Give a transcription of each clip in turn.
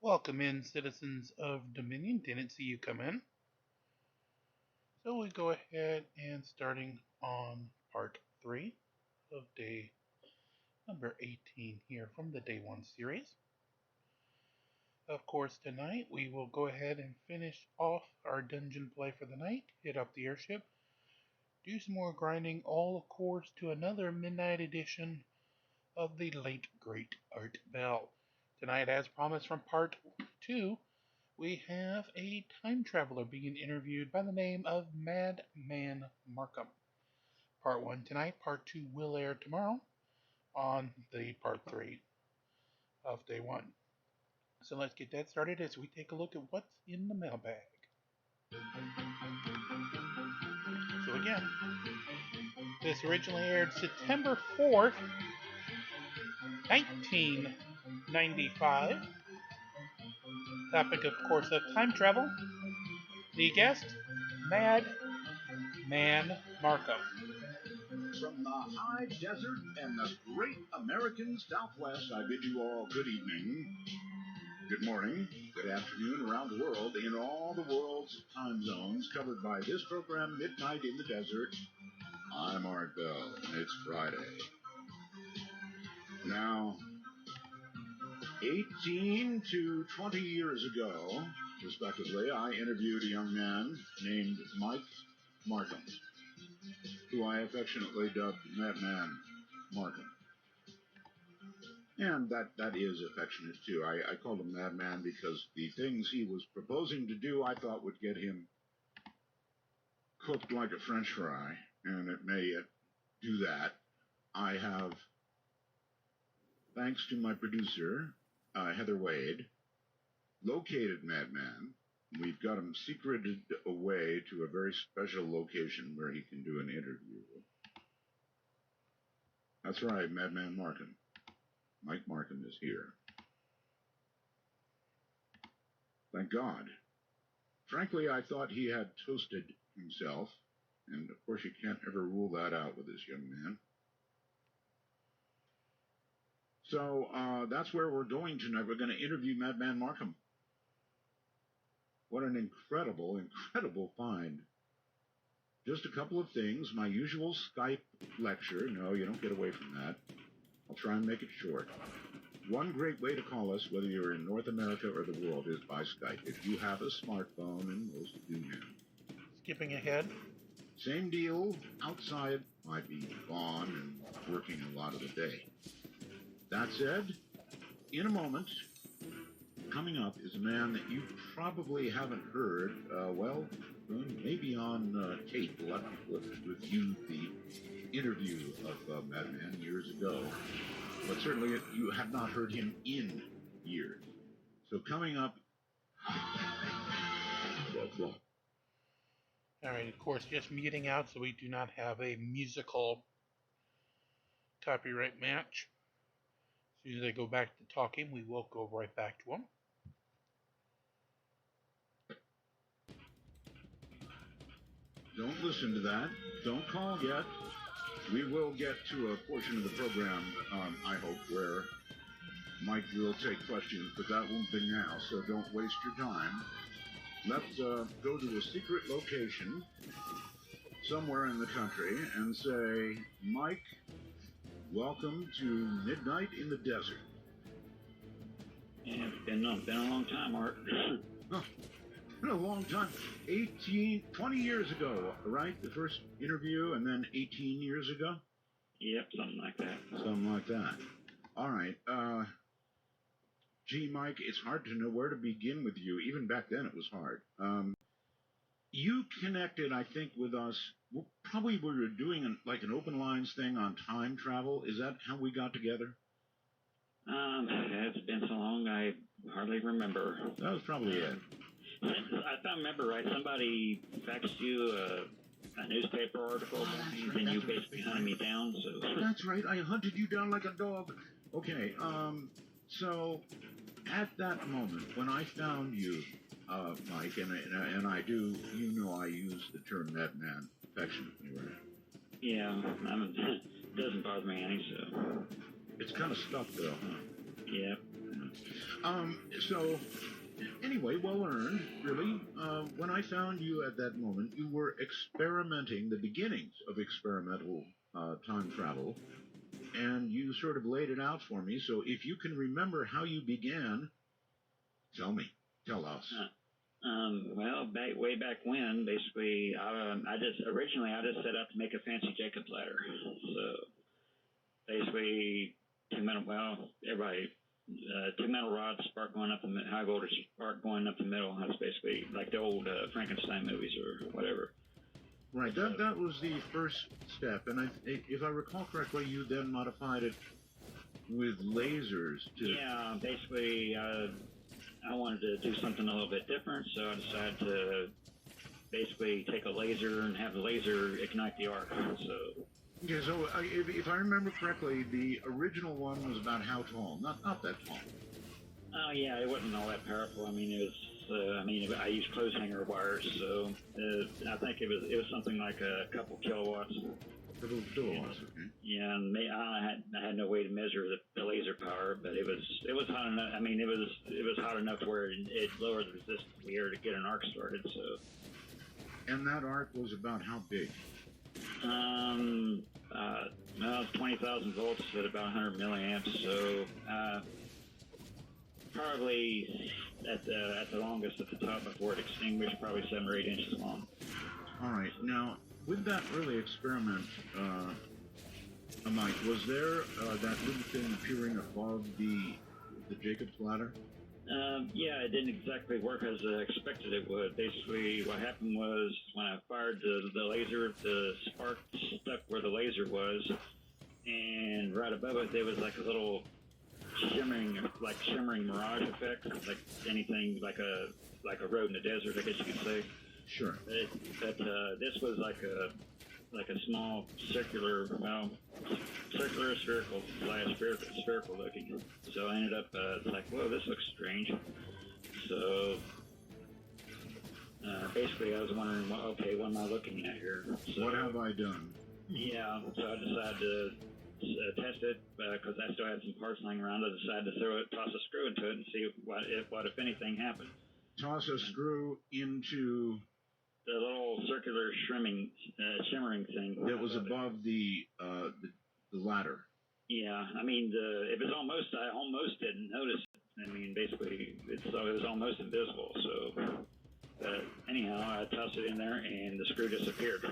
Welcome in, citizens of Dominion. Didn't see you come in. So we go ahead and starting on part 3 of day number 18 here from the day 1 series. Of course, tonight we will go ahead and finish off our dungeon play for the night, hit up the airship, do some more grinding, all of course to another midnight edition of the late great Art Bell. Tonight, as promised from part 2, we have a time traveler being interviewed by the name of Mad Man Markum. Part 1 tonight, part 2 will air tomorrow on the part 3 of day 1. So let's get that started as we take a look at what's in the mailbag. So again, this originally aired September 4th, 1995. Topic, of course, of time travel. The guest, Mad Man Markum. From the high desert and the great American Southwest, I bid you all good evening, good morning, good afternoon around the world, in all the world's time zones covered by this program, Midnight in the Desert. I'm Art Bell, and it's Friday. Now, 18 to 20 years ago, respectively, I interviewed a young man named Mike Markum, who I affectionately dubbed Mad Man Markum. And that is affectionate, too. I called him Mad Man because the things he was proposing to do I thought would get him cooked like a French fry, and it may do that. I have, thanks to my producer, Heather Wade, located Mad Man. We've got him secreted away to a very special location where he can do an interview. That's right, Mad Man Markum. Mike Markum is here. Thank God. Frankly, I thought he had toasted himself, and of course you can't ever rule that out with this young man. So that's where we're going tonight. We're going to interview Mad Man Markum. What an incredible, incredible find. Just a couple of things. My usual Skype lecture. No, you don't get away from that. I'll try and make it short. One great way to call us, whether you're in North America or the world, is by Skype. If you have a smartphone, and most do now. Skipping ahead. Same deal. Outside might be gone and working a lot of the day. That said, in a moment, coming up is a man that you probably haven't heard, maybe on tape. A lot of people have reviewed the interview of Mad Man years ago, but certainly you have not heard him in years. So coming up, All right, of course, just muting out so we do not have a musical copyright match. As soon as I go back to talking, we will go right back to him. Don't listen to that. Don't call yet. We will get to a portion of the program, I hope, where Mike will take questions, but that won't be now, so don't waste your time. Let's go to a secret location somewhere in the country and say, Mike, welcome to Midnight in the Desert. Yeah, it's been a long time, Art. Oh, been a long time. 20 years ago, right? The first interview, and then 18 years ago? Yep, something like that. Something like that. All right. Gee, Mike, it's hard to know where to begin with you. Even back then it was hard. You connected, I think, with us. Probably we were doing an open lines thing on time travel. Is that how we got together? It's been so long, I hardly remember. That was probably it. If I remember right, somebody faxed you a newspaper article, and you basically hunted me down. So that's right. I hunted you down like a dog. Okay. So at that moment when I found you, Mike, and I do, I use the term Mad Man affectionately, right? Yeah, it doesn't bother me any. So it's kind of stuff, though, huh? Yeah. So, anyway, well earned, really. When I found you at that moment, you were experimenting, the beginnings of experimental time travel, and you sort of laid it out for me. So, if you can remember how you began, tell me, tell us. Well, way back when, basically, I just set out to make a fancy Jacob's ladder. So basically, two metal rods, spark going up high voltage spark going up the middle. That's basically like the old Frankenstein movies or whatever. Right, that was the first step, and if I recall correctly, you then modified it with lasers to... Yeah, basically, I wanted to do something a little bit different, so I decided to basically take a laser and have the laser ignite the arc. So. Okay, so if I remember correctly, the original one was about how tall? Not that tall. Oh yeah, it wasn't all that powerful. I mean, it was. I used clothes hanger wires, so I think it was something like a couple kilowatts. Couple kilowatts, okay. Yeah, and I had no way to measure the laser power, but it was hot enough. I mean, it was hot enough to where it lowered the resistance of the air to get an arc started. So. And that arc was about how big? Well, it's 20,000 volts at about 100 milliamps, so probably at the longest at the top before it extinguished, probably 7 or 8 inches long. All right. Now, with that early experiment, Mike, was there that little thing appearing above the Jacob's ladder? Yeah, it didn't exactly work as I expected it would. Basically, what happened was when I fired the laser, the spark stuck where the laser was, and right above it, there was like a little shimmering mirage effect, like anything like a road in the desert, I guess you could say. Sure. But this was like a small circular spherical looking. So I ended up like, whoa, this looks strange. So basically, I was wondering, well, okay, what am I looking at here? So, what have I done? Yeah, so I decided to test it because I still had some parts lying around. I decided to toss a screw into it and see what if anything happened. Toss a screw into the little circular shimmering thing that was above the ladder. Yeah, I mean, I almost didn't notice it. I mean, basically, it was almost invisible. So, anyhow, I tossed it in there, and the screw disappeared.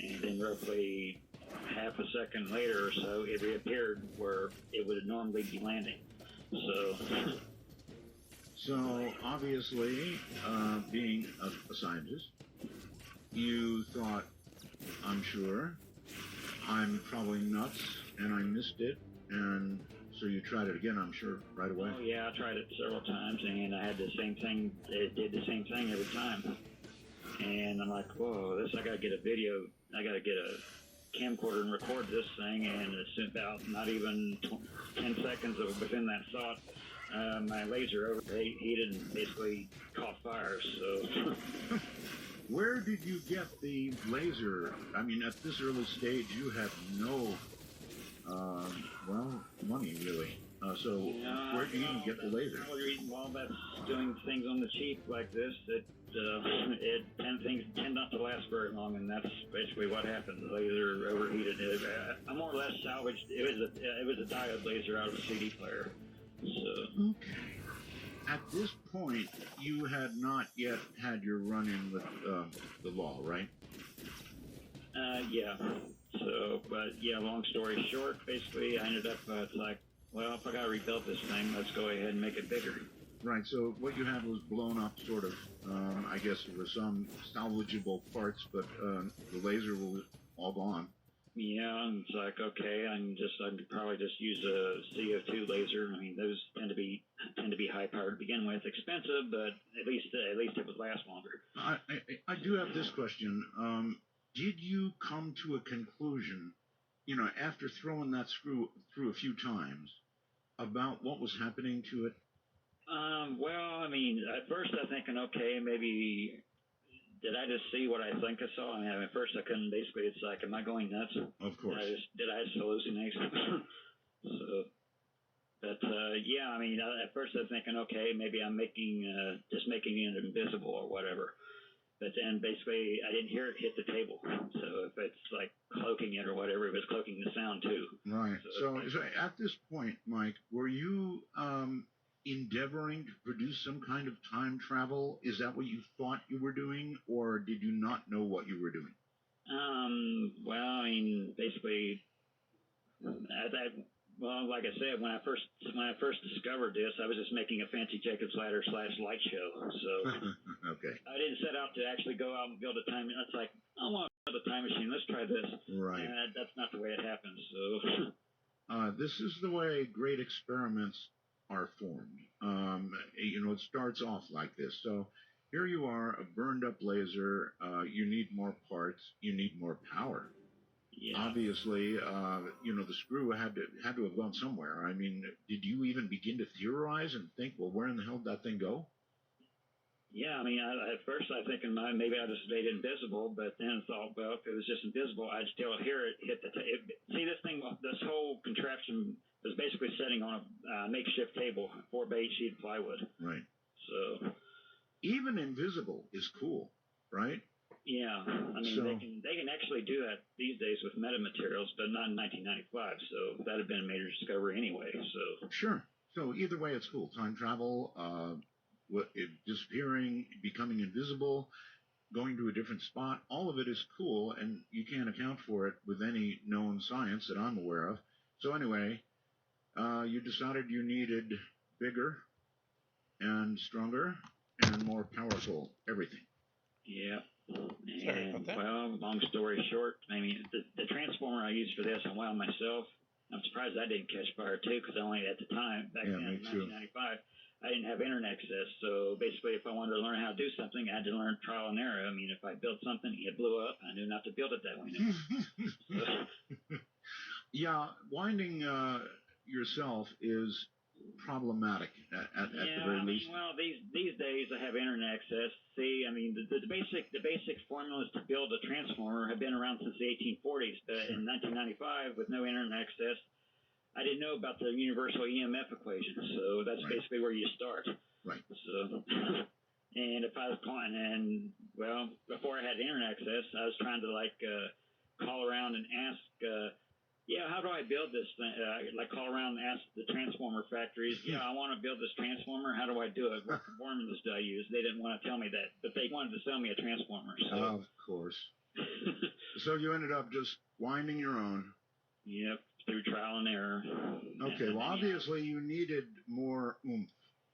And then roughly half a second later or so, it reappeared where it would normally be landing. So obviously, being a scientist, you thought, I'm sure, I'm probably nuts, and I missed it, and so you tried it again, I'm sure, right away? Oh, yeah, I tried it several times, and I had the same thing. It did the same thing every time. And I'm like, whoa, I got to get a video. I got to get a camcorder and record this thing, and it's about not even 10 seconds within that thought. My laser overheated and basically caught fire, so... Where did you get the laser? I mean, at this early stage, you have no, money, really. So where do you even get the laser? Well, that's doing things on the cheap like this. Things tend not to last very long, and that's basically what happened. The laser overheated. I more or less salvaged. It was a diode laser out of a CD player. So. Okay. At this point, you had not yet had your run-in with the law, right? Yeah. So, but yeah, long story short, basically, I ended up, it's like, well, if I gotta rebuild this thing, let's go ahead and make it bigger. Right, so what you had was blown up, sort of. I guess there were some salvageable parts, but the laser was all gone. Yeah, and it's like, okay, I could probably just use a CO2 laser. I mean, those tend to be high powered to begin with, expensive, but at least it would last longer. I do have this question. Did you come to a conclusion, after throwing that screw through a few times, about what was happening to it? Well, I mean, at first I'm thinking, okay, maybe. Did I just see what I think I saw? I mean, at first I couldn't. Basically, it's like, am I going nuts? Of course. Did I just hallucinate? So, but yeah, I mean, at first I was thinking, okay, maybe I'm just making it invisible or whatever. But then basically I didn't hear it hit the table. So if it's like cloaking it or whatever, it was cloaking the sound too. Right. So at this point, Mike, were you endeavoring to produce some kind of time travel? Is that what you thought you were doing, or did you not know what you were doing? Well, I mean, basically, well, like I said, when I first discovered this, I was just making a fancy Jacob's Ladder / light show. So okay. I didn't set out to actually go out and build a time. It's like, I want to build a time machine. Let's try this. Right. And that's not the way it happens. So this is the way great experiments are formed. It starts off like this. So here you are, a burned up laser. You need more parts. You need more power. yeah. Obviously, the screw had to have gone somewhere. I mean, did you even begin to theorize and think, well, where in the hell did that thing go? Yeah, I mean, at first I think maybe I just made it invisible, but then I thought, well, if it was just invisible, I'd still hear it hit the table. See, this whole contraption was basically sitting on a makeshift table, 4x8 sheet of plywood. Right. So even invisible is cool, right? Yeah, I mean, they can actually do that these days with metamaterials, but not in 1995. So that had been a major discovery anyway. So sure. So either way, it's cool. Time travel, disappearing, becoming invisible, going to a different spot. All of it is cool, and you can't account for it with any known science that I'm aware of. So anyway, you decided you needed bigger and stronger and more powerful everything. Yeah. Sorry about that. Well, long story short, I mean, the transformer I used for this, I wound myself. I'm surprised I didn't catch fire too, because only at the time, back then in 1995, I didn't have internet access. So basically, if I wanted to learn how to do something, I had to learn trial and error. I mean, if I built something, it blew up. I knew not to build it that way. Yeah, winding yourself is problematic at the very least. Well, these days I have internet access. See, I mean, the basic formulas to build a transformer have been around since the 1840s. But in 1995, with no internet access, I didn't know about the universal EMF equation. So that's basically where you start. Right. So, and if I was calling, before I had internet access, I was trying to call around and ask. How do I build this thing? Call around and ask the transformer factories. Yeah, I want to build this transformer. How do I do it? What formulas do I use? They didn't want to tell me that, but they wanted to sell me a transformer. So. Of course. So you ended up just winding your own. Yep, through trial and error. Okay, well, obviously you needed more oomph.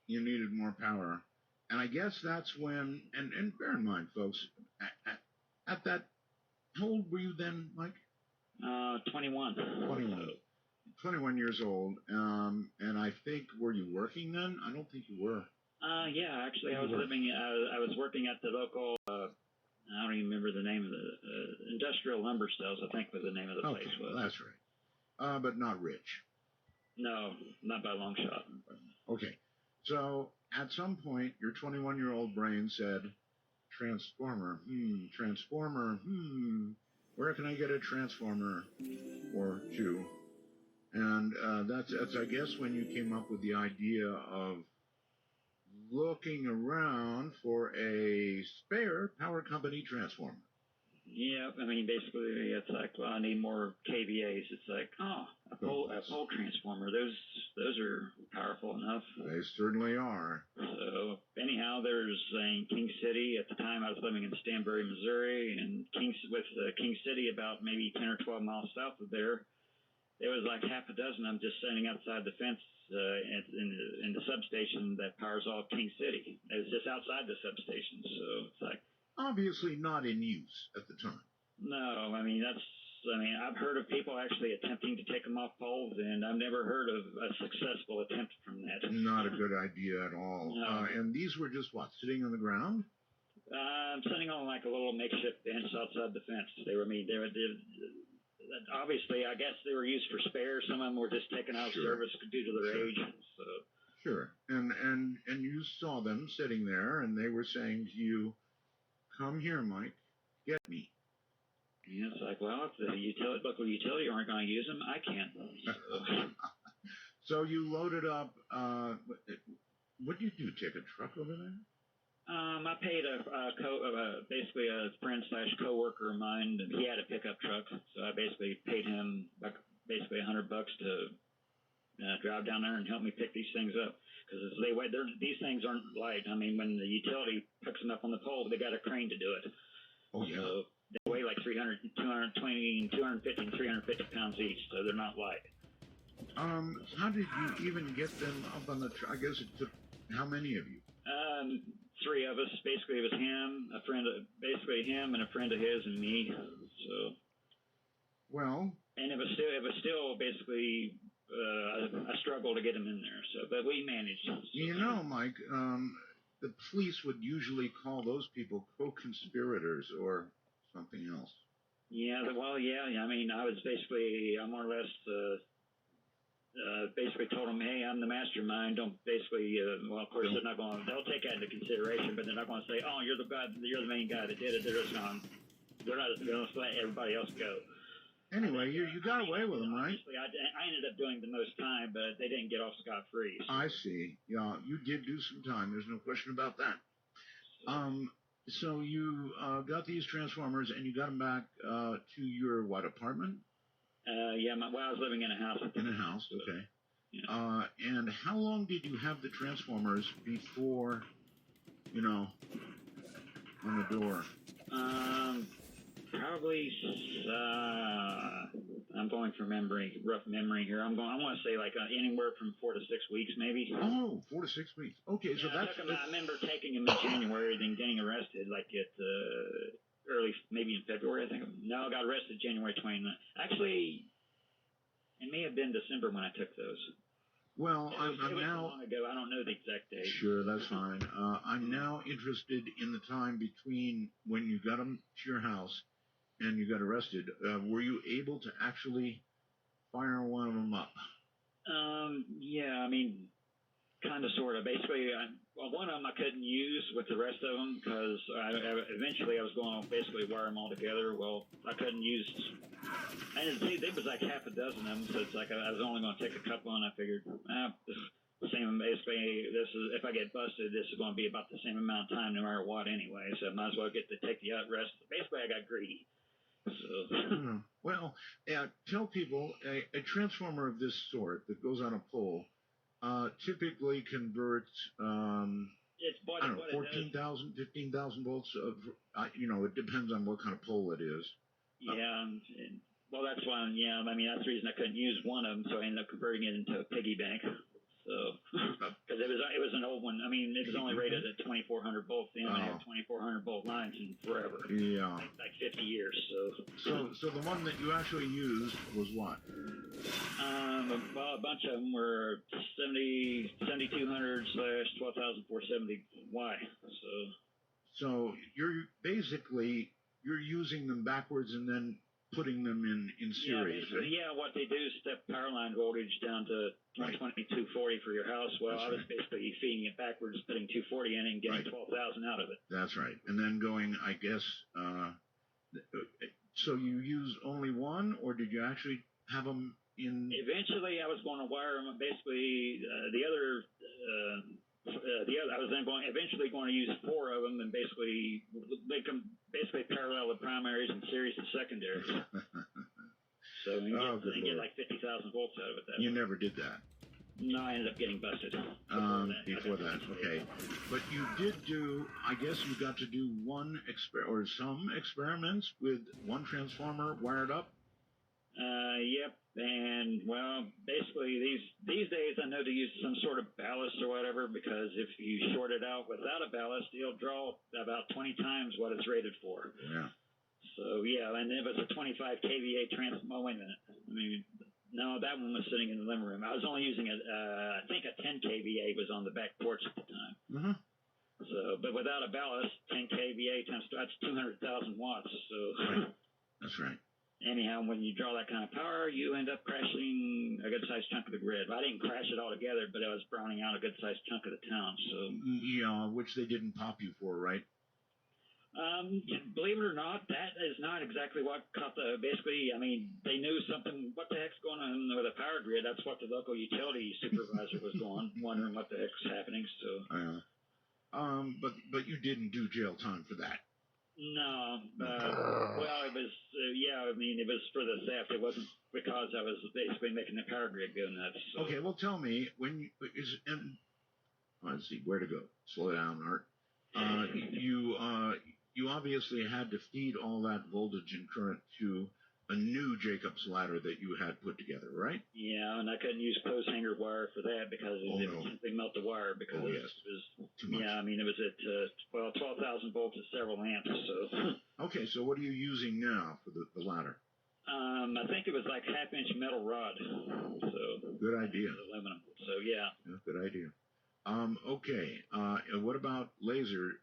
You needed more power. And I guess that's when, and bear in mind, folks, at that, how old were you then, Mike? 21. 21 years old. And I think, were you working then? I don't think you were. Yeah, actually, I was working at the local, I don't even remember the name of the Industrial Lumber Sales, I think was the name of the place. Well, that's right. But not rich. No, not by a long shot. Okay. So at some point, your 21-year-old brain said, transformer, where can I get a transformer or two? And that's I guess, when you came up with the idea of looking around for a spare power company transformer. Yeah, I mean, basically, it's like, well, I need more KVAs. It's like, a pole transformer. Those are powerful enough. They certainly are. So, anyhow, there's King City. At the time, I was living in Stanbury, Missouri, and King City, about maybe 10 or 12 miles south of there, there was like half a dozen of them just standing outside the fence in the substation that powers all of King City. It was just outside the substation, so it's like, obviously not in use at the time. No, I've heard of people actually attempting to take them off poles, and I've never heard of a successful attempt from that. Not a good idea at all. No. And these were just what, sitting on the ground? Sitting on like a little makeshift bench outside the fence. They were obviously, I guess they were used for spares. Some of them were just taken out of service due to their age. So. Sure. And you saw them sitting there, and they were saying to you, "Come here, Mike, get me." Yeah, it's like, well, if the local utility aren't going to use them, I can't. So. So you loaded up. What do you do? Take a truck over there? I paid basically a friend slash coworker of mine. And he had a pickup truck, so I basically paid him basically $100 to drive down there and help me pick these things up. Because these things aren't light. I mean, when the utility picks them up on the pole, they got a crane to do it. Oh yeah. So they weigh like 300, 220, 250, and 350 pounds each, so they're not light. How did you even get them up on the truck? I guess it took how many of you? Three of us. Basically, it was him, basically him and a friend of his and me. So. Well. And it was still basically. I struggled to get him in there. So, but we managed. So. You know, Mike. The police would usually call those people co-conspirators or something else. Yeah. Well, yeah. I mean, I more or less. Basically told them, hey, I'm the mastermind. Don't basically, well, of course, they'll take that into consideration, but they're not going to say, oh, you're the main guy that did it. They're not going to let everybody else go. Anyway, you got away with them, right? I ended up doing the most time, but they didn't get off scot-free. So. I see. Yeah, you did do some time. There's no question about that. So you got these transformers and you got them back to your apartment? Yeah, I was living in a house. In a house, okay. Yeah. And how long did you have the transformers before, on the door? Probably, I'm going from rough memory here. I want to say like anywhere from 4 to 6 weeks, maybe. Oh, 4 to 6 weeks. Okay, yeah, so that's. I remember taking him in January, then getting arrested like at early, maybe in February, I think. No, I got arrested January 29th. Actually, it may have been December when I took those. Well, I'm now. Long ago. I don't know the exact date. Sure, that's fine. I'm now interested in the time between when you got them to your house and you got arrested. Were you able to actually fire one of them up? Yeah, I mean, kind of, sort of. Basically, one of them I couldn't use with the rest of them because eventually I was going to basically wire them all together. Well, I couldn't use. And there was like half a dozen of them, so it's like I was only going to take a couple, and I figured, same. Basically, if I get busted, this is going to be about the same amount of time, no matter what, anyway. So I might as well get to take the rest. Basically, I got greedy. So. Well, tell people a transformer of this sort that goes on a pole. Typically converts, it's 14,000, 15,000 volts of, it depends on what kind of pole it is. Yeah, well, that's why, yeah, I mean, that's the reason I couldn't use one of them, so I ended up converting it into a piggy bank. So, because it was an old one. I mean, it was only rated at 2,400 volts. They only had 2,400 volt lines in forever. Yeah. Like 50 years. So the one that you actually used was what? Well, a bunch of them were 7,200 / 12,470 Y. So you're using them backwards and then putting them in series. Yeah, what they do is step power line voltage down to 120, 240 for your house. Well, I was basically feeding it backwards, putting 240 in and getting 12,000 out of it. That's right. And then going, I guess, so you used only one, or did you actually have them in? Eventually, I was going to wire them. Basically, I was then eventually going to use 4 of them and basically make them parallel the primaries and series the secondaries. So you get like 50,000 volts out of it. You never did that. No, I ended up getting busted. Before that, okay. But you did do, I guess you got to do some experiments with one transformer wired up? Yep. And, well, basically these days I know to use some sort of ballast or whatever, because if you short it out without a ballast, it'll draw about 20 times what it's rated for. Yeah. So, yeah, and it was a 25 kVA transformer. Oh, wait a minute. I mean, no, that one was sitting in the living room. I was only using I think a 10 kVA was on the back porch at the time. Mm-hmm. So, but without a ballast, 10 kVA times that's 200,000 watts. So. Right. That's right. Anyhow, when you draw that kind of power, you end up crashing a good-sized chunk of the grid. I didn't crash it all together, but I was browning out a good-sized chunk of the town. So yeah, which they didn't pop you for, right? Believe it or not, that is not exactly what caught the. Basically, I mean, they knew something. What the heck's going on with a power grid? That's what the local utility supervisor was going, wondering what the heck's happening. So. But you didn't do jail time for that. No. Well, it was. Yeah, I mean, it was for the theft. It wasn't because I was basically making the power grid go nuts. So. Okay, well, tell me when you let's see where to go. Slow down, Art. You obviously had to feed all that voltage and current to a new Jacob's ladder that you had put together, right? Yeah, and I couldn't use clothes hanger wire for that because it would simply melt the wire because it was too much. Yeah, I mean, it was at 12,000 volts at several amps. So. Okay, so what are you using now for the ladder? I think it was like half-inch metal rod. So. Good idea. Aluminum. So yeah. Good idea. Okay. And what about laser?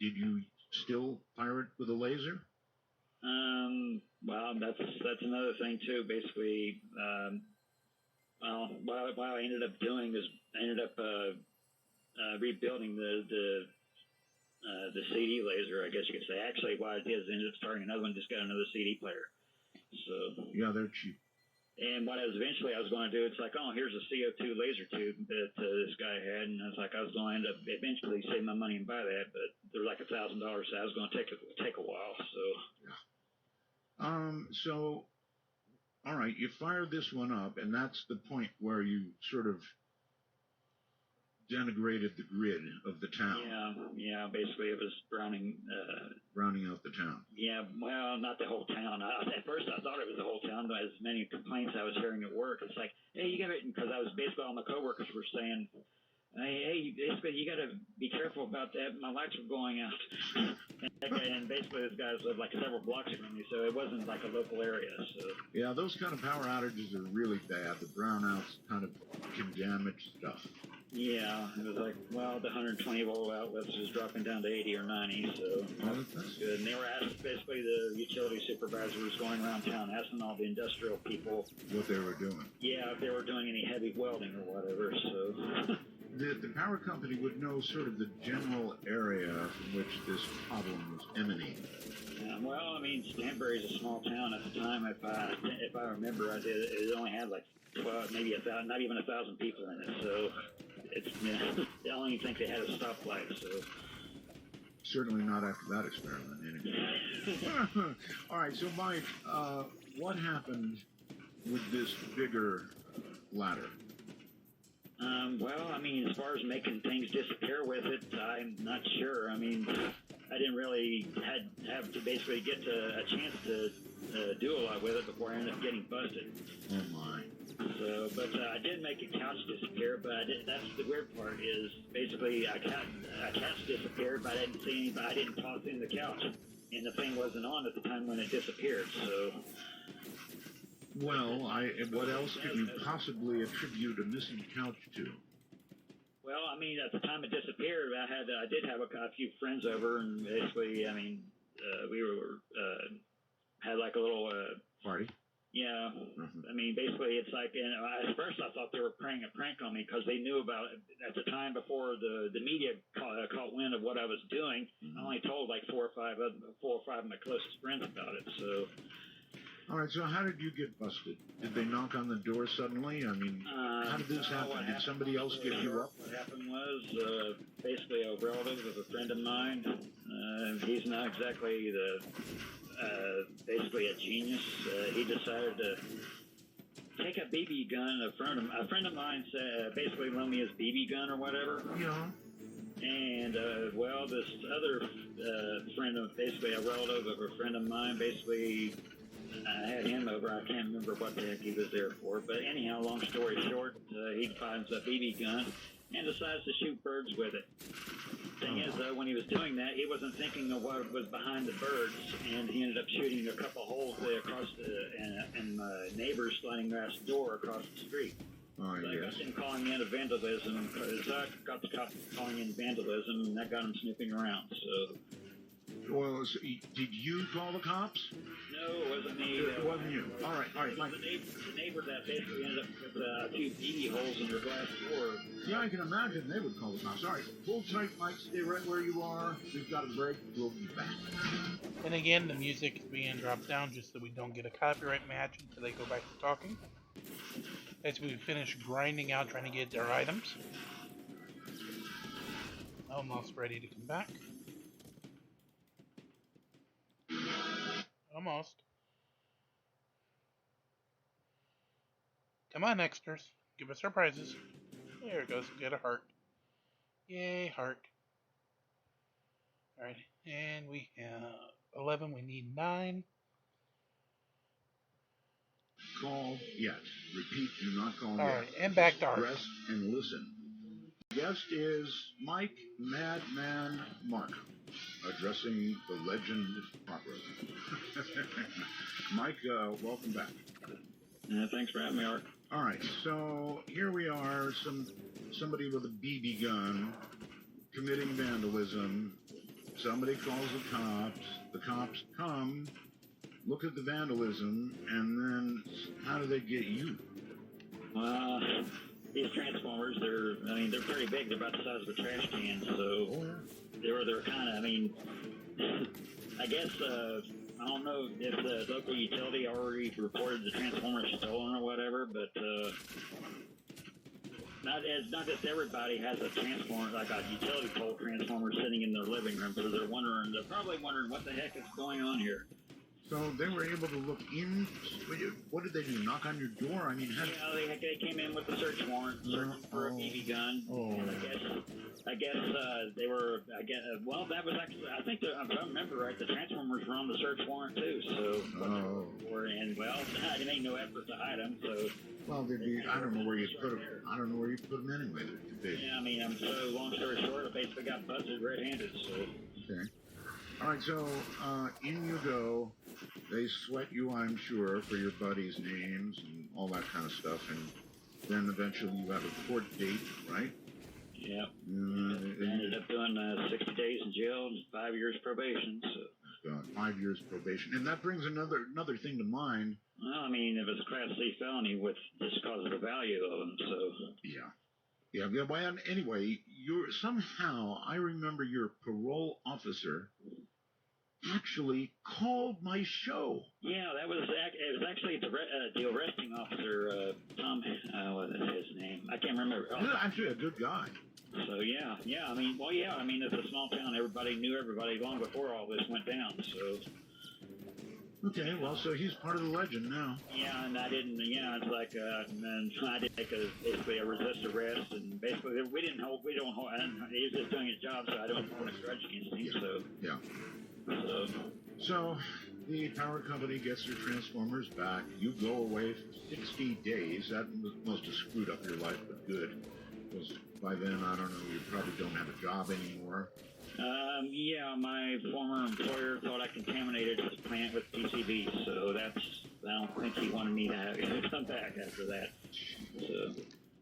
Did you still fire it with a laser? Well, that's another thing too. Basically, what I ended up doing is I ended up rebuilding the CD laser, I guess you could say. Actually, what I did is I ended up starting another one. Just got another CD player. So. Yeah, they're cheap. And what I was going to do, it's like, oh, here's a CO2 laser tube that this guy had, and I was like, I was going to end up eventually save my money and buy that, but they're like $1,000, so I was going to take a while. So. Yeah. So, all right, you fired this one up, and that's the point where you sort of denigrated the grid of the town. Yeah. Basically, it was browning out the town. Yeah, well, not the whole town. At first, I thought it was the whole town, but as many complaints I was hearing at work, it's like, hey, you got to, because I was basically all my coworkers were saying, hey, basically, you got to be careful about that. My lights were going out. And basically, this guys lived like several blocks from me, so it wasn't like a local area. So. Yeah, those kind of power outages are really bad. The brownouts kind of can damage stuff. Yeah, it was like, well, the 120 volt outlets was dropping down to 80 or 90, so that's good. And they were asking, basically, the utility supervisor was going around town asking all the industrial people what they were doing. Yeah, if they were doing any heavy welding or whatever, so. The power company would know sort of the general area from which this problem was emanating. Well, I mean, Stanbury's a small town at the time. If I remember, it only had like 12, maybe 1,000, not even 1,000 people in it. So it's I don't even think they had a stoplight. So certainly not after that experiment, anyway. All right, so Mike, what happened with this bigger ladder? Well, I mean, as far as making things disappear with it, I'm not sure. I mean, I didn't really have to basically get a chance to do a lot with it before I ended up getting busted. Oh my! So, but I did make a couch disappear. But that's the weird part is basically a couch disappeared, but I didn't see anybody. I didn't toss in the couch, and the thing wasn't on at the time when it disappeared. So. Well, what else could you possibly attribute a missing couch to? Well, I mean, at the time it disappeared, I did have a few friends over, and basically, I mean, we were had like a little party. Yeah, I mean, basically, it's like, at first I thought they were playing a prank on me because they knew about it at the time before the media caught wind of what I was doing. I only told like four or five of my closest friends about it, so. All right, so how did you get busted? Did they knock on the door suddenly? I mean, how did this happen? Did somebody else get you up? What happened was basically a relative of a friend of mine. He's not exactly basically a genius. He decided to take a BB gun. A friend of mine basically loaned me his BB gun or whatever. Yeah. And well, this other friend of basically a relative of a friend of mine basically. I had him over. I can't remember what the heck he was there for. But anyhow, long story short, he finds a BB gun and decides to shoot birds with it. Thing is, when he was doing that, he wasn't thinking of what was behind the birds, and he ended up shooting a couple holes across and my neighbor's sliding glass door across the street. Oh, so yes. I got him calling in vandalism. So I got the cops calling in vandalism, and that got him snooping around. So. Well, so did you call the cops? No, it wasn't me. It wasn't you. All right, Mike. The neighbor that basically ended up with a few pee holes in her glass door. Yeah, I can imagine they would call the cops. All right, hold tight, Mike. Stay right where you are. We've got a break. We'll be back. And again, the music is being dropped down just so we don't get a copyright match until they go back to talking. As we finish grinding out trying to get their items. Almost ready to come back. Almost. Come on, Nexters. Give us our prizes. There it goes. Get a heart. Yay, heart. Alright, and we have 11. We need 9. Call yet. Repeat, do not call yet. Alright, and back to Art. Rest and listen. Guest is Mike Mad Man Markum, addressing the legend properly. Mike, welcome back. Thanks for having me, Art. All right, so here we are, somebody with a BB gun committing vandalism. Somebody calls the cops come, look at the vandalism, and then how do they get you? These transformers, they're pretty big. They're about the size of a trash can, so they're kind of, I guess, I don't know if the local utility already reported the transformer stolen or whatever, but not just everybody has a transformer, like a utility pole transformer sitting in their living room, so they're probably wondering what the heck is going on here. So they were able to look in. What did they do? Knock on your door? I mean, they came in with a search warrant, searching for a BB gun. And I guess they were. Well, that was actually. I think if I remember right, the Transformers were on the search warrant too. So. They made no effort to hide them. So. Well, I don't know where you put them. I don't know where you put them anyway. Yeah, so long story short, I basically got busted red-handed. So. Okay. All right, so in you go. They sweat you, I'm sure, for your buddies' names and all that kind of stuff, and then eventually you have a court date, right? Yeah. Ended up doing 60 days in jail and 5 years probation. So. 5 years probation, and that brings another thing to mind. Well, if it's a Class C felony, with just because of the value of them, so. Yeah. Well, anyway, I remember your parole officer actually called my show. Yeah, it was actually the arresting officer, Tom, what is his name? I can't remember. He's actually a good guy. So, yeah. It's a small town. Everybody knew everybody long before all this went down, so. Okay, well, so he's part of the legend now. Yeah, and I didn't, it's like, and I did take basically a resist arrest, and basically we don't hold, and he was just doing his job, so I don't hold a grudge against him, so. Yeah. So the power company gets their transformers back. You go away for 60 days. That must have screwed up your life, but good. Because by then, I don't know, you probably don't have a job anymore. My former employer thought I contaminated his plant with PCBs, so I don't think he wanted me to come back after that. So.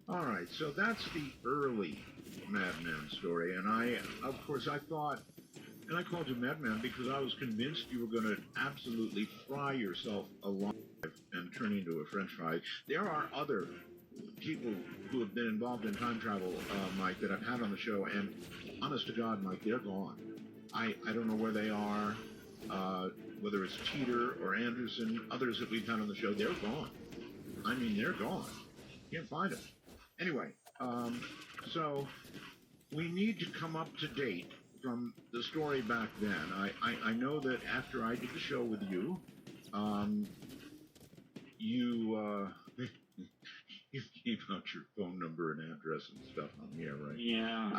All right, so that's the early Madman story, and I thought. And I called you Madman because I was convinced you were going to absolutely fry yourself alive and turn into a French fry. There are other people who have been involved in time travel, Mike, that I've had on the show, and honest to God, Mike, they're gone. I don't know where they are, whether it's Teeter or Anderson, others that we've had on the show, they're gone. They're gone. Can't find them. Anyway, so we need to come up to date from the story back then. I know that after I did the show with you, you gave out your phone number and address and stuff on here, right? Yeah.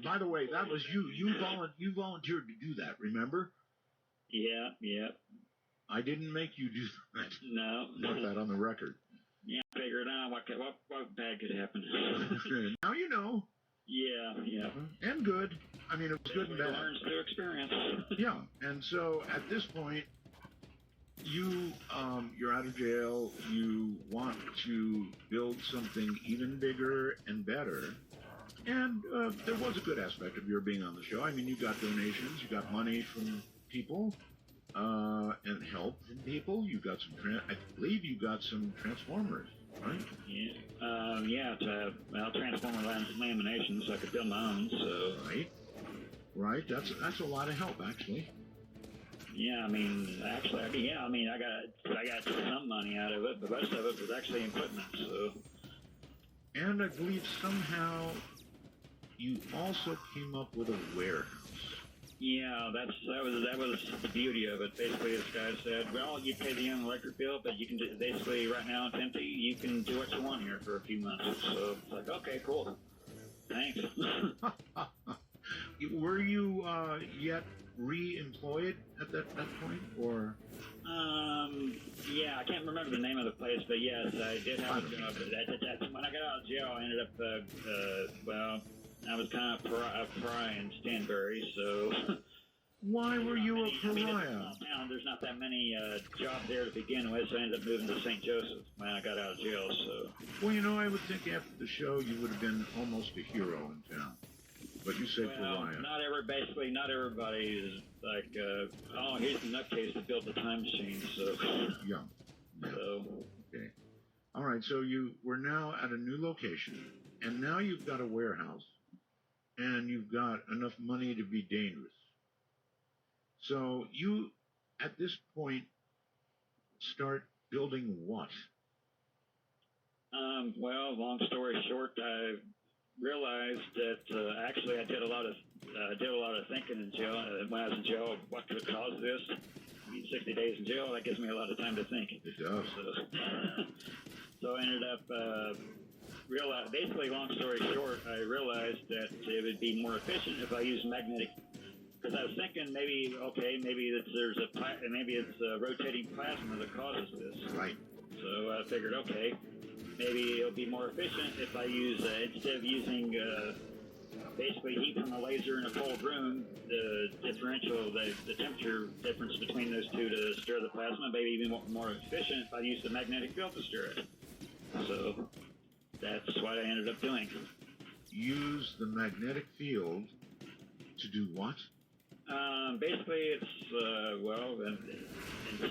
By the way, that was you. You volunteered to do that, remember? Yeah. I didn't make you do that. No. Want that on the record. Yeah, I figured out what bad could happen. Now you know. Yeah. And good. It was good and bad. Learns through experience. Yeah, and so at this point, you're out of jail. You want to build something even bigger and better. And there was a good aspect of your being on the show. You got donations. You got money from people and help from people. You got some, I believe you got some transformers, right? Yeah. Well, transformer lamination, so I could build my own. So. Right. That's a lot of help, actually. Yeah, I mean, actually, I got some money out of it, but most of it was actually equipment. So. And I believe somehow you also came up with a warehouse. Yeah, that was the beauty of it. Basically, this guy said, "Well, you pay the electric bill, but you can do, basically right now it's empty. You can do what you want here for a few months." So it's like, okay, cool, thanks. Were you yet re-employed at that point, or? Yeah, I can't remember the name of the place, but yes, I did have a job. When I got out of jail, I ended up, well, I was kind of a pariah in Stanbury, so. Why were you a pariah? I mean, it's a small town. There's not that many jobs there to begin with, so I ended up moving to St. Joseph when I got out of jail, so. Well, I would think after the show you would have been almost a hero in town. But you say pariah. Not everybody is like, oh, here's the nutcase that built the time machine, so. Yeah. So. Okay. All right, so you were now at a new location, and now you've got a warehouse, and you've got enough money to be dangerous. So you, at this point, start building what? Well, long story short, I realized that actually I did a lot of thinking in jail. When I was in jail, what could have caused this? I mean, 60 days in jail, that gives me a lot of time to think. It does. So I ended up basically, long story short, I realized that it would be more efficient if I used magnetic. Because I was thinking maybe it's rotating plasma that causes this. Right. So I figured, okay, maybe it'll be more efficient if I use instead of using basically heat from a laser in a cold room, the differential, the temperature difference between those two to stir the plasma, maybe even more efficient if I use the magnetic field to stir it. So that's what I ended up doing. Use the magnetic field to do what? Basically, it's, well, in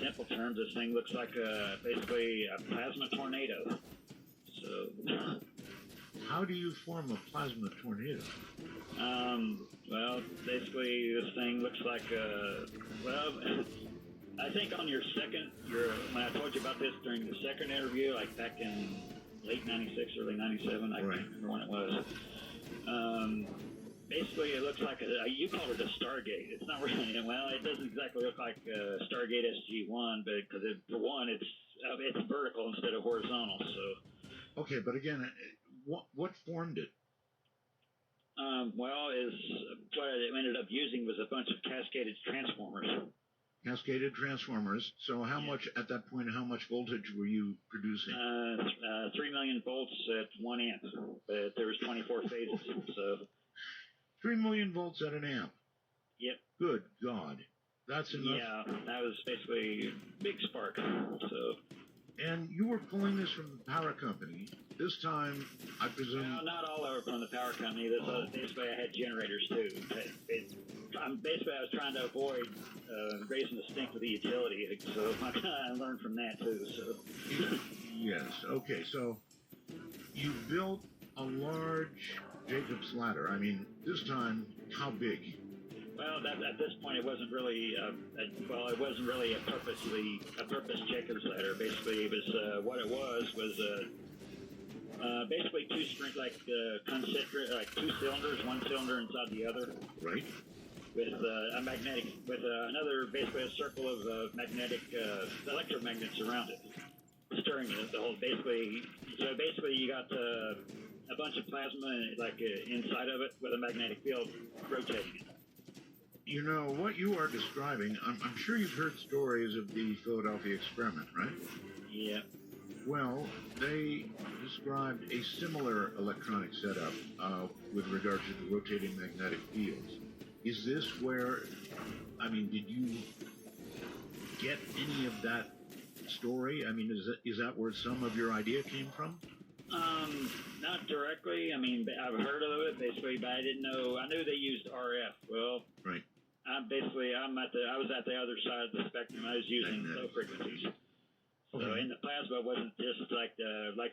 simple terms, this thing looks like basically a plasma tornado. So. How do you form a plasma tornado? Well, basically, this thing looks like well, I think on when I told you about this during the second interview, like back in late 96, early 97, I can't remember when it was. Basically, it looks like you call it a Stargate. It's not really, well, it doesn't exactly look like Stargate SG-1, but because for one, it's vertical instead of horizontal. So. Okay, but again, what formed it? Well, what I ended up using was a bunch of cascaded transformers. Cascaded transformers. So how much, at that point, how much voltage were you producing? 3 million volts at 1 amp. But there was 24 phases, so. 3 million volts at an amp. Yep. Good God. That's enough. Yeah, that was basically a big spark. So. And you were pulling this from the power company. This time, I presume... Well, not all over from the power company. Basically, I had generators, too. Basically, I was trying to avoid raising the stink with the utility, so I learned from that, too. So. Yes. Okay, so you built a large Jacob's ladder. I mean, this time, how big? Well, at this point, it wasn't really it wasn't really a purpose Jacob's ladder. Basically, it was what it was basically two springs, like concentric, like two cylinders, one cylinder inside the other. Right. With a magnetic, with another, basically a circle of magnetic electromagnets around it, stirring it. The whole basically you got a bunch of plasma like inside of it with a magnetic field rotating it. You know, what you are describing, I'm sure you've heard stories of the Philadelphia experiment, right? Yeah. Well, they described a similar electronic setup with regard to the rotating magnetic fields. Is this where, I mean, did you get any of that story? I mean, is that where some of your idea came from? Not directly. I mean, I've heard of it basically, but I didn't know. I knew they used RF. Well, right. I was at the other side of the spectrum. I was using low frequencies. So in the plasma, it wasn't just like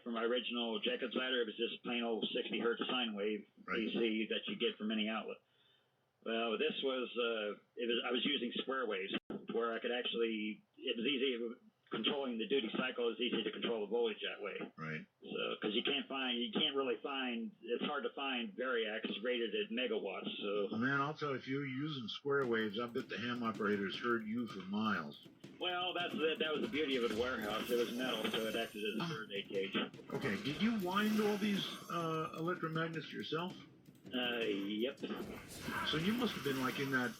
from my original Jacob's ladder. It was just plain old 60 hertz sine wave AC that you get from any outlet. Well, this was I was using square waves where I could actually. It was easy. Controlling the duty cycle is easy to control the voltage that way. Right. So, because you can't really find. It's hard to find variacs rated at megawatts. So. Man, I'll tell you, if you were using square waves, I bet the ham operators heard you for miles. Well, that's it. That was the beauty of the warehouse. It was metal, so it acted as a third gauge. Okay. Did you wind all these electromagnets yourself? Yep. So you must have been like in that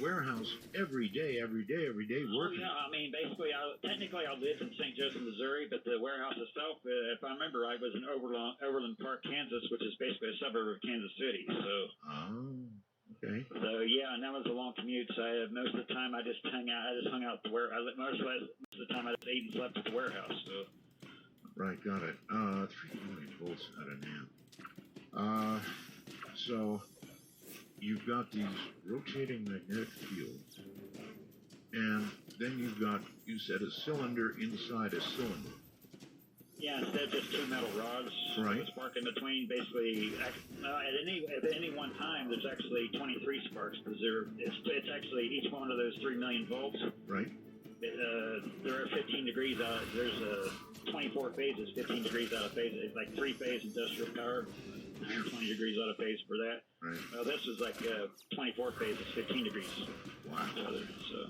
warehouse every day working. Oh, yeah, I mean, basically, technically I lived in St. Joseph, Missouri, but the warehouse itself, if I remember right, was in Overland Park, Kansas, which is basically a suburb of Kansas City. So. Oh. Okay. So yeah, and that was a long commute. So most of the time I just hung out. At the warehouse. Most of the time I just ate and slept at the warehouse. So. Right, got it. 3 million volts at an amp. So you've got these rotating magnetic fields, and then you've got, you said, a cylinder inside a cylinder. Yeah, instead of just two metal rods, right. With a spark in between. Basically, at any one time, there's actually 23 sparks because it's actually each one of those 3 million volts. Right. There are 15 degrees out. There's 24 phases, 15 degrees out of phase. It's like 3-phase industrial power. 120 degrees out of phase for that. Right. Well, this is like 24 phases, 15 degrees. Wow. So.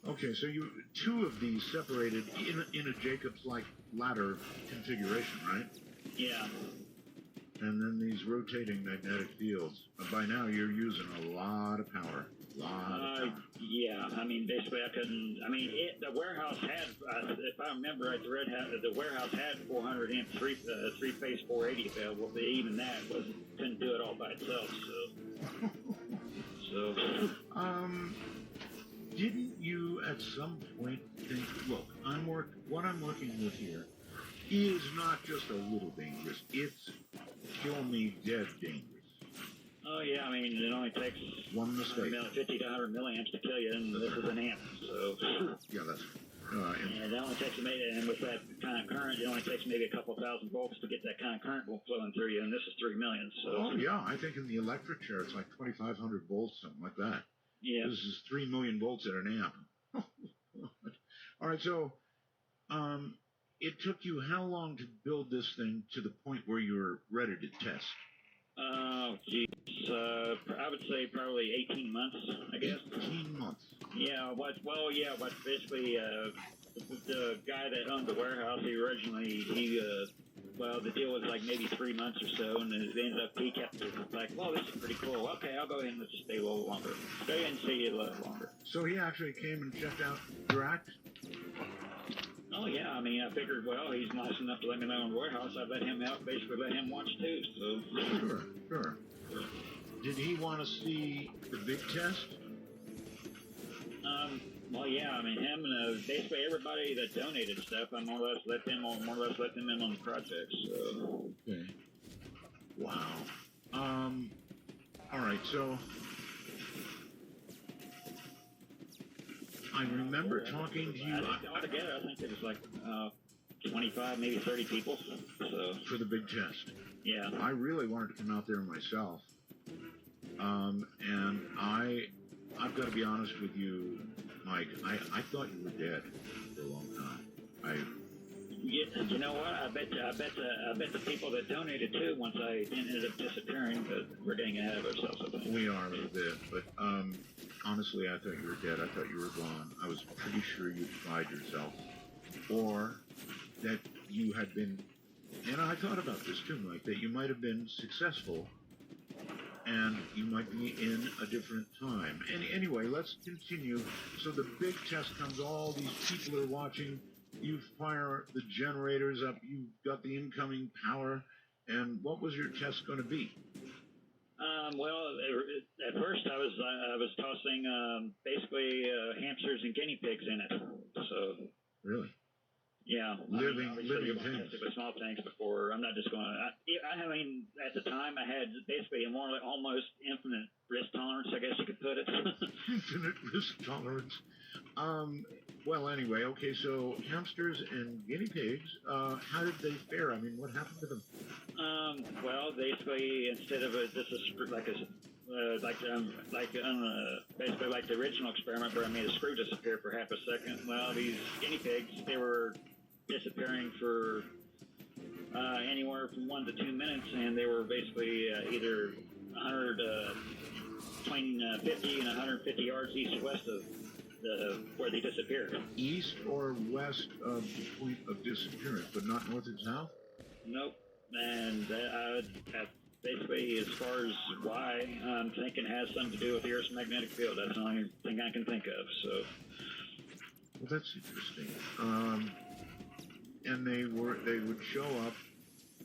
Okay, so you two of these separated in a Jacobs-like ladder configuration, right? Yeah. And then these rotating magnetic fields. By now, you're using a lot of power. Yeah, I mean, basically, I couldn't. I mean, the warehouse had, if I remember right, the warehouse had 400 amp three-phase 480 available, but even that couldn't do it all by itself. So. Didn't you at some point think, look, what I'm working with here is not just a little dangerous, it's kill me dead dangerous. Oh, yeah, I mean, it only takes one mistake. 50 to 100 milliamps to kill you, and this is an amp, so. Yeah, that's and it only takes and with that kind of current, it only takes maybe a couple thousand volts to get that kind of current flowing through you, and this is 3 million, so. Oh, yeah, I think in the electric chair it's like 2,500 volts, something like that. Yeah. This is 3 million volts at an amp. All right, so it took you how long to build this thing to the point where you were ready to test? Oh, geez. I would say probably 18 months, I guess. 18 months? Yeah, basically, the guy that owned the warehouse, the deal was like maybe 3 months or so, and it ended up, he kept like, well, this is pretty cool. Okay, I'll go ahead and let you stay a little longer. Stay and stay a little longer. So he actually came and checked out your act? Oh, yeah, I mean, I figured, well, he's nice enough to let me know in the warehouse. I'd let him out, basically let him watch too, so. Sure. Did he want to see the big test? Well, yeah, I mean, him and basically everybody that donated stuff, I more or less let them in on the project, so. Okay. Wow. All right, so I remember talking to you. Altogether, I think it was like 25, maybe 30 people. So. For the big test. Yeah. I really wanted to come out there myself. And I've got to be honest with you, Mike, I thought you were dead for a long time. Yeah, you know what? I bet the people that donated too. Once I ended up disappearing, but we're getting ahead of ourselves. I think. We are a little bit, but honestly, I thought you were dead. I thought you were gone. I was pretty sure you'd died yourself, or that you had been. And I thought about this too, Mike. That you might have been successful, and you might be in a different time. And anyway, let's continue. So the big test comes. All these people are watching. You fire the generators up. You've got the incoming power. And what was your test going to be? Well, at first I was tossing basically hamsters and guinea pigs in it. So. Really? Yeah, living things. With small tanks before. I'm not just going to. I mean, at the time, I had basically a more like almost infinite risk tolerance, I guess you could put it. Infinite risk tolerance. Well, anyway, okay. So hamsters and guinea pigs. How did they fare? I mean, what happened to them? Well, basically, instead of just a screw, basically like the original experiment where I made a screw disappear for half a second. Well, these guinea pigs, they were disappearing for anywhere from 1 to 2 minutes, and they were basically either 100, between 50 and 150 yards east or west of where they disappeared. East or west of the point of disappearance, but not north and south? Nope. And that basically, as far as why, I'm thinking has something to do with the Earth's magnetic field. That's the only thing I can think of. So. Well, that's interesting. And they would show up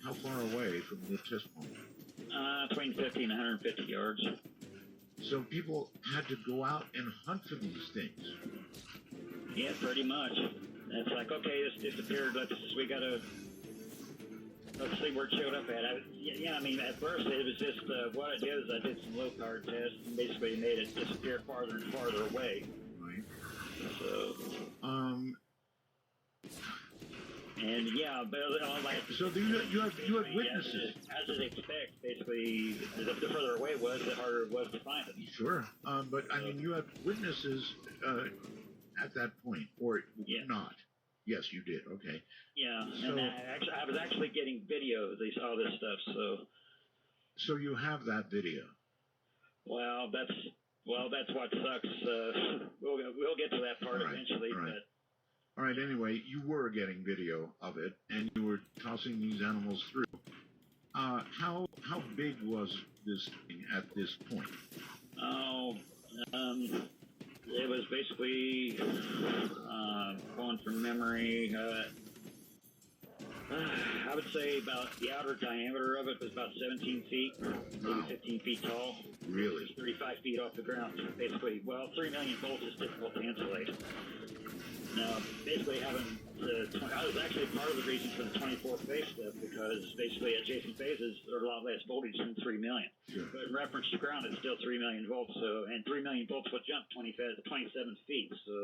how far away from the test point? Between 50 and 150 yards. So people had to go out and hunt for these things. Yeah, pretty much. It's like, okay, this disappeared. Let's see where it showed up at. I mean, at first it was just what I did is I did some low power tests and basically made it disappear farther and farther away. Right. So. And yeah, but like. So you have witnesses. As you'd expect, basically, the further away it was, the harder it was to find them. Sure, but I mean, you have witnesses at that point, or not? Yes, you did. Okay. Yeah, so, and I was actually getting video of all this stuff. So you have that video. Well, that's what sucks. We'll get to that part eventually, all right. but. All right, anyway, you were getting video of it, and you were tossing these animals through. How big was this thing at this point? Oh, it was basically, going from memory, I would say about the outer diameter of it was about 17 feet, maybe 15 feet tall. Really? It was 35 feet off the ground, basically. Well, 3 million volts is difficult to insulate. Now, basically having I was actually part of the reason for the 24 phase stuff because basically adjacent phases are a lot less voltage than 3 million. Sure. But in reference to ground, it's still 3 million volts. So, and 3 million volts would jump 27 feet. So.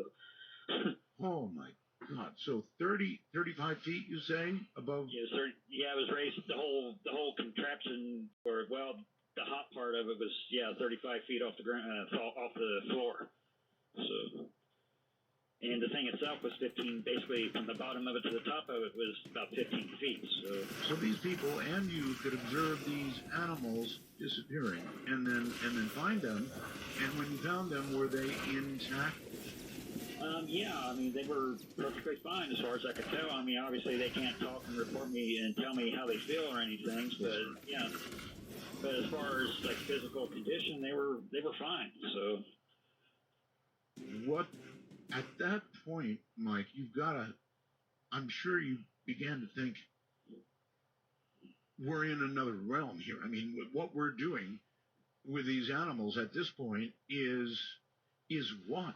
Oh my God! So 35 feet, you say, above? Yeah, it was raised. The whole contraption, or well, the hot part of it was 35 feet off the ground, off the floor. So. And the thing itself was 15, basically from the bottom of it to the top of it was about 15 feet. So these people and you could observe these animals disappearing and then find them. And when you found them, were they intact? Yeah, I mean, they were perfectly fine as far as I could tell. I mean, obviously they can't talk and report me and tell me how they feel or anything, but yeah. But as far as like physical condition, they were fine. So. What? At that point, Mike, I'm sure you began to think, we're in another realm here. I mean, what we're doing with these animals at this point is what?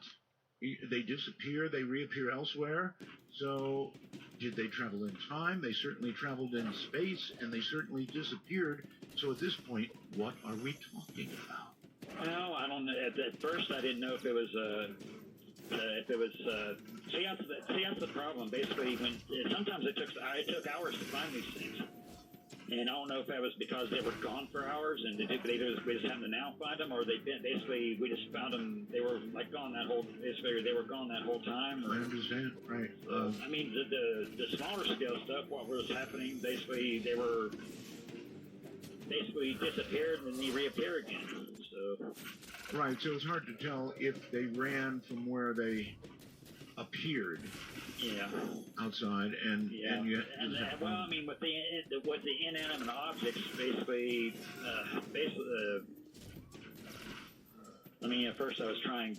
They disappear, they reappear elsewhere. So did they travel in time? They certainly traveled in space, and they certainly disappeared. So at this point, what are we talking about? Well, I don't know. At first, I didn't know if it was see, that's the problem. Basically, sometimes it took hours to find these things, and I don't know if that was because they were gone for hours and we just happened to now find them, or we just found them. They were like gone that whole. They were gone that whole time. I understand, right? I mean, the smaller scale stuff. What was happening? Basically, they were disappeared and then they reappear again. So. Right, so it's hard to tell if they ran from where they appeared outside, well, I mean, with the inanimate objects, basically, I mean, at first I was trying,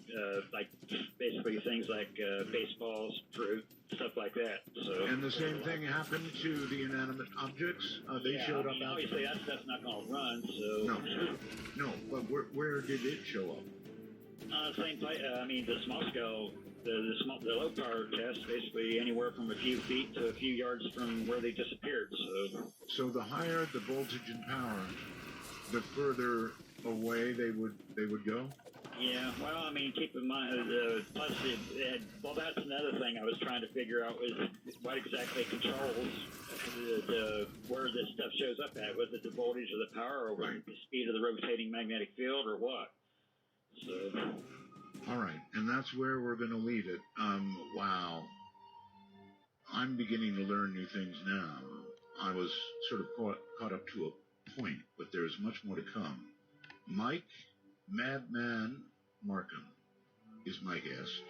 basically things like baseballs, fruit, stuff like that. So. And the same thing happened to the inanimate objects? They showed up. Obviously, that stuff's not going to run, so. No, but where did it show up? Same place. I mean, the small scale the low power test, basically anywhere from a few feet to a few yards from where they disappeared. So the higher the voltage and power, the further away they would go. Yeah, well, I mean, keep in mind, plus well, that's another thing I was trying to figure out was what exactly controls where this stuff shows up at. Was it the voltage or the power, or was it the speed of the rotating magnetic field, or what? So. All right, and that's where we're going to leave it. Wow. I'm beginning to learn new things now. I was sort of caught up to a point, but there's much more to come. Mike Mad Man Markum is my guest.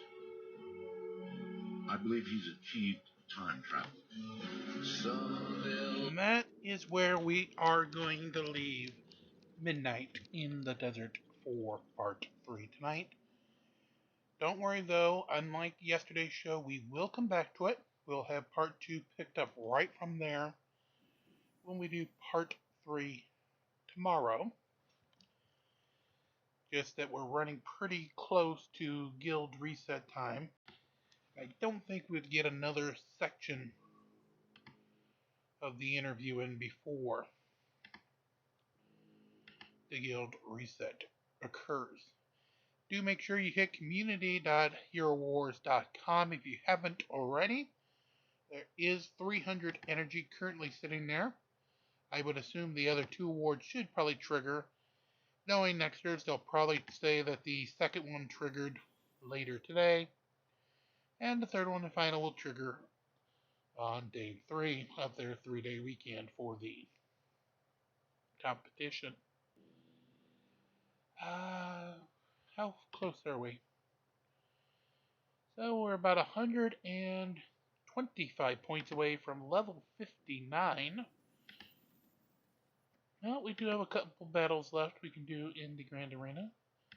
I believe he's achieved time travel. And that is where we are going to leave Midnight in the Desert for part 3 tonight. Don't worry though, unlike yesterday's show, we will come back to it. We'll have part 2 picked up right from there when we do part 3 tomorrow. Just that we're running pretty close to guild reset time. I don't think we'd get another section of the interview in before the guild reset occurs. Do make sure you hit community.herowars.com if you haven't already. There is 300 energy currently sitting there. I would assume the other 2 awards should probably trigger. Knowing Nexters, they'll probably say that the second one triggered later today. And the third one and final will trigger on day 3 of their 3-day weekend for the competition. How close are we? So we're about 125 points away from level 59. Well, we do have a couple battles left we can do in the Grand Arena.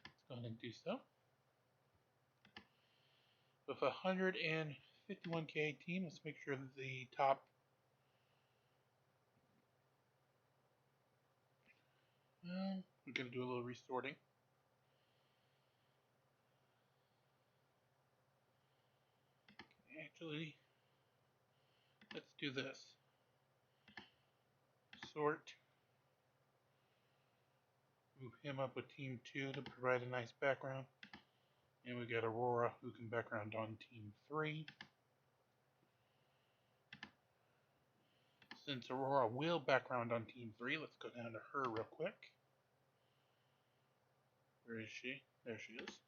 Let's go ahead and do so. With a 151k team, let's make sure that the top... Well, we're going to do a little resorting. Actually, let's do this. Sort. Move him up with Team 2 to provide a nice background. And we got Aurora who can background on Team 3. Since Aurora will background on Team 3, let's go down to her real quick. Where is she? There she is.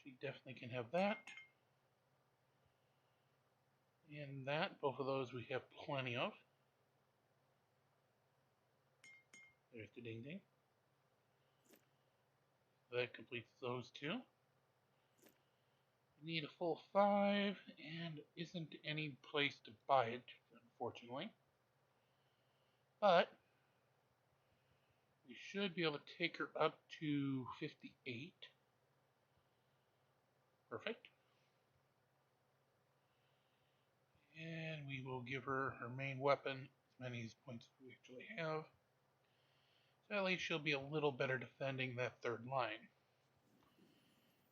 She definitely can have that. And that, both of those we have plenty of. There's the ding ding. That completes those 2. We need a full 5, and isn't any place to buy it, unfortunately. But we should be able to take her up to 58. Perfect. And we will give her her main weapon, as many points as we actually have. So at least she'll be a little better defending that third line.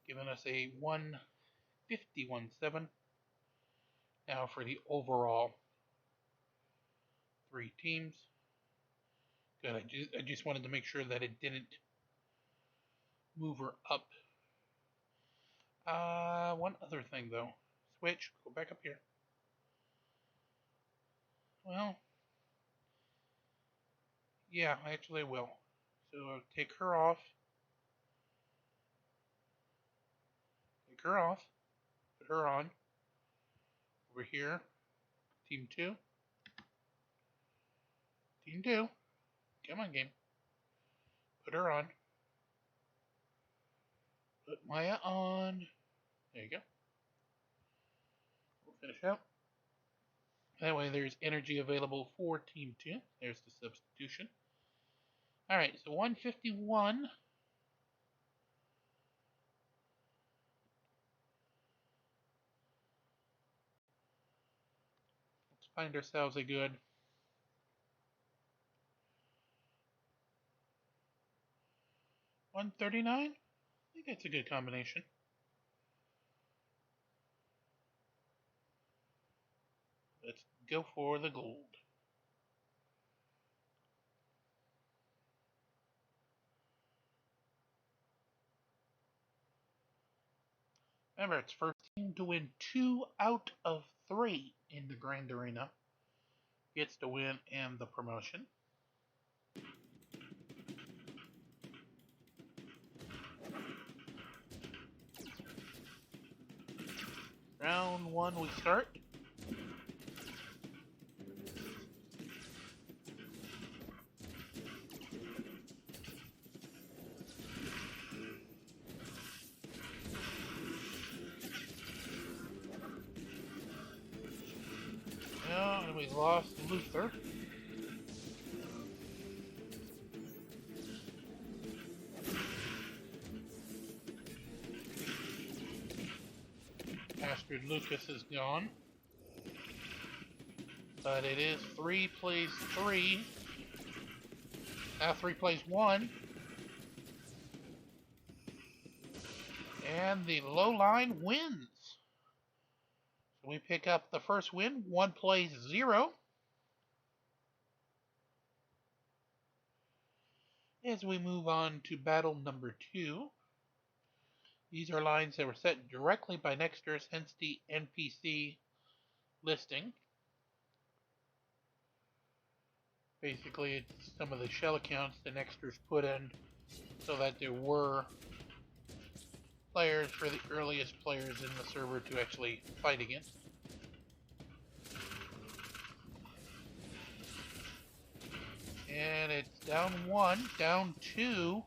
Giving us a 151.7. Now for the overall 3 teams. Good, I just wanted to make sure that it didn't move her up. One other thing though. Switch, go back up here. Well, yeah, actually I will. So I'll take her off. Take her off. Put her on. Over here. Team 2. Team 2. Come on, game. Put her on. Put Maya on. There you go. We'll finish out. That way there's energy available for Team 2. There's the substitution. Alright, so 151. Let's find ourselves a good 139? I think that's a good combination. Let's go for the gold. Remember, it's first team to win 2 out of 3 in the Grand Arena gets to win and the promotion. Round 1 we start. And we lost Luther. Astrid Lucas is gone. But it is 3 plays 3. Now 3 plays 1. And the low line wins. So we pick up the first win. 1 plays 0. As we move on to battle number 2. These are lines that were set directly by Nexters, hence the NPC listing. Basically, it's some of the shell accounts the Nexters put in so that there were players for the earliest players in the server to actually fight against. And it's down 1, down 2.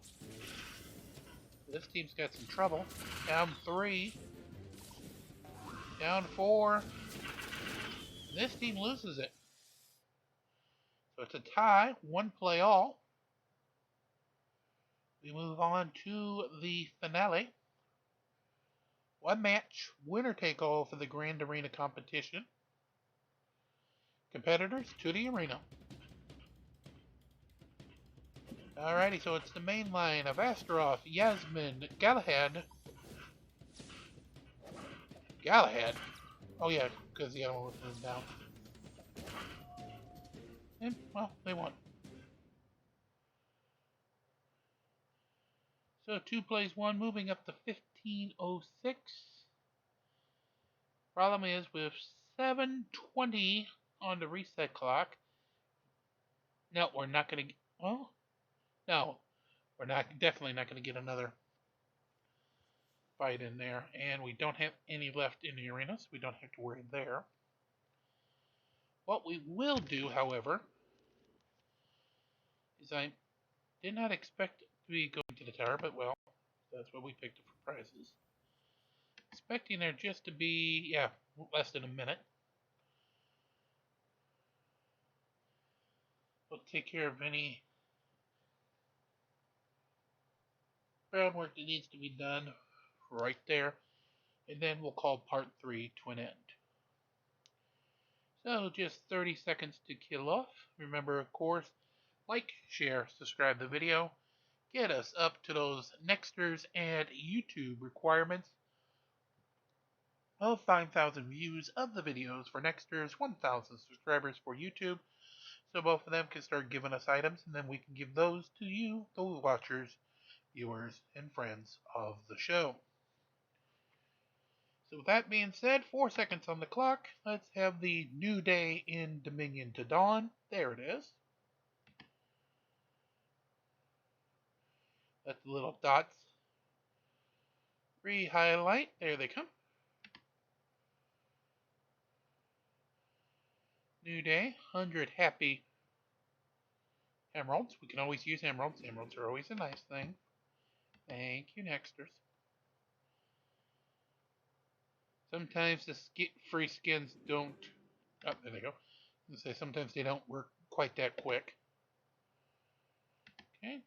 This team's got some trouble. Down 3. Down 4. This team loses it. So it's a tie, 1 play all. We move on to the finale. 1 match, winner take all for the Grand Arena competition. Competitors to the arena. Alrighty, so it's the main line of Astaroth, Yasmin, Galahad. Galahad? Oh yeah, because the other one was moved down. And, well, they won. So 2 plays 1, moving up to 1506. Problem is, with 7:20 on the reset clock, no, we're not going to, well, no, we're definitely not going to get another fight in there. And we don't have any left in the arena, so we don't have to worry there. What we will do, however, is I did not expect to be going to the tower, but well, that's what we picked up for prizes. Expecting there just to be, yeah, less than a minute. We'll take care of any groundwork that needs to be done right there, and then we'll call part 3 to an end. So just 30 seconds to kill off. Remember, of course, like, share, subscribe the video. Get us up to those Nexters and YouTube requirements of 5,000 views of the videos for Nexters, 1,000 subscribers for YouTube, so both of them can start giving us items, and then we can give those to you, the watchers, viewers, and friends of the show. So with that being said, 4 seconds on the clock. Let's have the new day in Dominion to dawn. There it is. Let the little dots re-highlight. There they come. New day, 100 happy emeralds. We can always use emeralds. Emeralds are always a nice thing. Thank you, Nexters. Sometimes the free skins don't... Oh, there they go. Say sometimes they don't work quite that quick. Okay.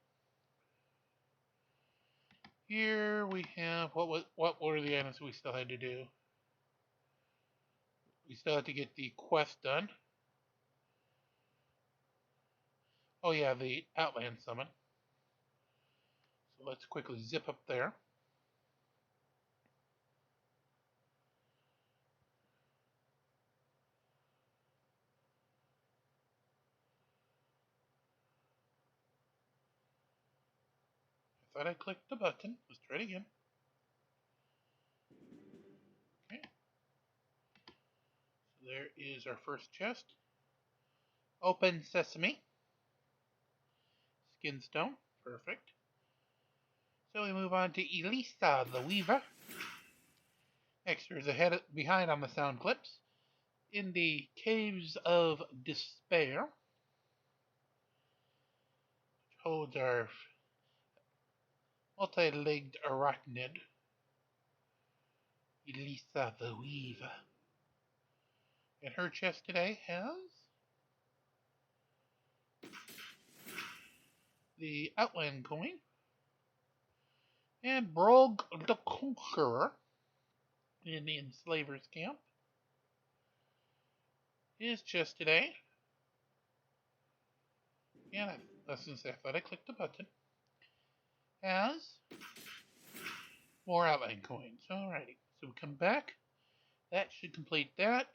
Here we have what were the items we still had to do? We still had to get the quest done. Oh yeah, the Outland Summon. So let's quickly zip up there. I thought I clicked the button. Let's try it again. Okay. So there is our first chest. Open sesame. Skinstone. Perfect. So we move on to Elisa the Weaver. Next, there's behind on the sound clips. In the Caves of Despair, which holds our multi-legged arachnid, Elisa the Weaver. And her chest today has the Outland coin and Brog the Conqueror in the Enslaver's Camp. His chest today, and I thought I clicked the button, has more Outland coins. Alrighty, so we come back. That should complete that.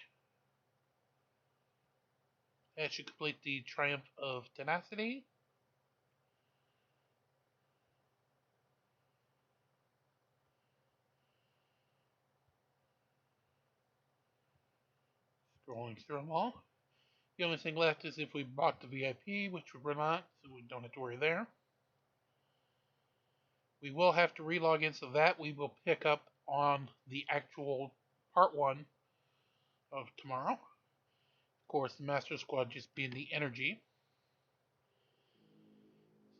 That should complete the Triumph of Tenacity. Scrolling through them all. The only thing left is if we bought the VIP, which we're not, so we don't have to worry there. We will have to relog in, so that we will pick up on the actual part 1 of tomorrow. Of course, the Master Squad just being the energy.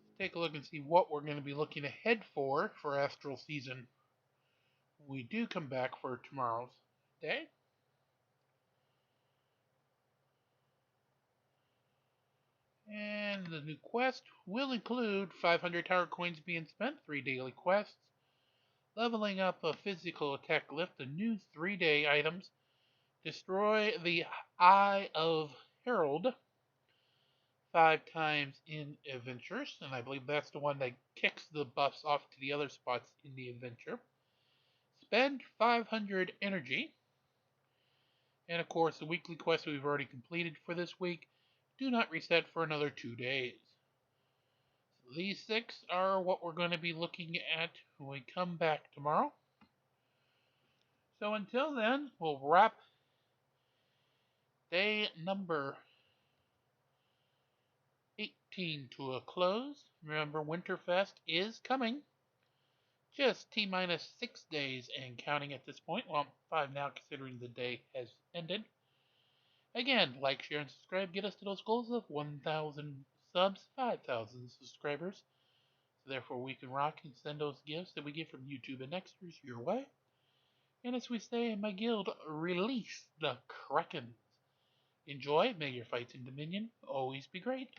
Let's take a look and see what we're going to be looking ahead for Astral Season when we do come back for tomorrow's day. And the new quest will include 500 tower coins being spent, 3 daily quests, leveling up a physical attack lift, the new 3-day items, destroy the Eye of Herald 5 times in adventures, and I believe that's the one that kicks the buffs off to the other spots in the adventure. Spend 500 energy, and of course the weekly quests we've already completed for this week do not reset for another 2 days. So these 6 are what we're going to be looking at when we come back tomorrow. So until then, we'll wrap day number 18 to a close. Remember, Winterfest is coming. Just T-minus 6 days and counting at this point. Well, 5 now considering the day has ended. Again, like, share, and subscribe. Get us to those goals of 1,000 subs, 5,000 subscribers. So therefore, we can rock and send those gifts that we get from YouTube and Nexters your way. And as we say in my guild, release the Krakens. Enjoy. May your fights in Dominion always be great.